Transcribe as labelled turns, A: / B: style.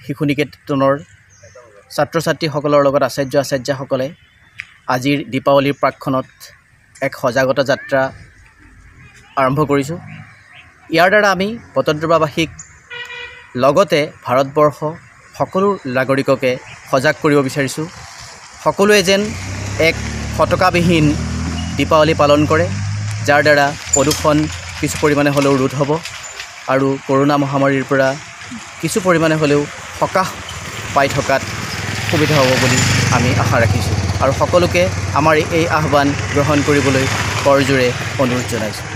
A: শিশু নিকেতনৰ ছাত্ৰ ছাত্ৰীসকলৰ লগত আচাৰ্যসকলে আজিৰ দীপাৱলীৰ প্ৰাকখনত এক সজাগতা যাত্ৰা আৰম্ভ কৰিছোঁ। ইয়াৰ দ্বাৰা আমি বটদ্ৰৱাবাসীক লগতে ভাৰতবৰ্ষ সকলো নাগৰিককে সজাগ কৰিব বিচাৰিছোঁ। সকলোৱে যেন এক ফটকাবিহীন দীপাৱলী পালন কৰে, যাৰ দ্বাৰা প্ৰদূষণ কিছু পৰিমাণে হ'লেও ৰোধ হ'ব আৰু কৰোনা মহামাৰীৰ পৰা কিছু পৰিমাণে হ'লেও সকাহ পাই থকাত সুবিধা হ'ব বুলি আমি আশা ৰাখিছোঁ আৰু সকলোকে আমাৰ এই আহ্বান গ্ৰহণ কৰিবলৈ কৰজোৰে অনুৰোধ জনাইছোঁ।